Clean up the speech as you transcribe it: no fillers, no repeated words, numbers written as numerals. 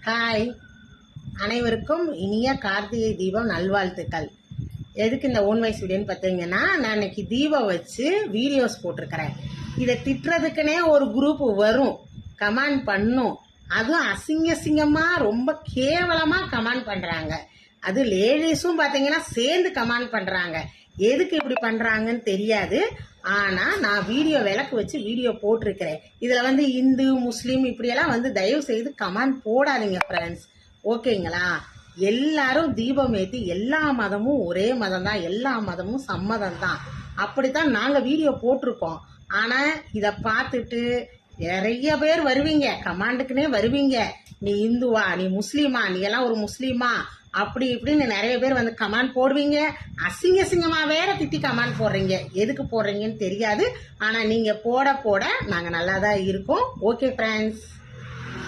Hi, அனைவருக்கும் இனிய கார்த்திகை தீபம் நல்வாழ்த்துக்கள். எதுக்கு இந்த ஓன் வாய்ஸ் வீடியோன்னு பார்த்தீங்கன்னா, நான் இன்னைக்கு தீபம் வச்சு வீடியோஸ் போட்டிருக்கிறேன். இதை திட்டுறதுக்குன்னே ஒரு குரூப் வரும், கமெண்ட் பண்ணும். அதுவும் அசிங்கமாக ரொம்ப கேவலமாக கமெண்ட் பண்ணுறாங்க. அது லேடிஸும் பார்த்தீங்கன்னா சேர்ந்து கமெண்ட் பண்ணுறாங்க. எதுக்கு இப்படி பண்ணுறாங்கன்னு தெரியாது. ஆனால் நான் வீடியோ விளக்கு வச்சு வீடியோ போட்டிருக்கிறேன். இதில் இந்து முஸ்லீம் இப்படியெல்லாம் தயவு செய்து கமெண்ட் போடாதீங்க ஃப்ரெண்ட்ஸ், ஓகேங்களா? எல்லாரும் தீபம் ஏற்றி எல்லா மதமும் ஒரே மதம் தான், எல்லா மதமும் சம்மதம் தான், அப்படித்தான் நாங்கள் வீடியோ போட்டிருக்கோம். ஆனால் இதை பார்த்துட்டு நிறைய பேர் வருவீங்க, கமாண்டுக்குன்னே வருவீங்க. நீ இந்துவா, நீ முஸ்லீமா, நீ எல்லாம் ஒரு முஸ்லீமா, அப்படி இப்படின்னு நிறைய பேர் கமெண்ட் போடுவீங்க. அசிங்கமா வேற திட்டி கமெண்ட் போடுறீங்க. எதுக்கு போடுறீங்கன்னு தெரியாது. ஆனால் நீங்கள் போட போட நாங்கள் நல்லா தான் இருக்கோம். Okay friends.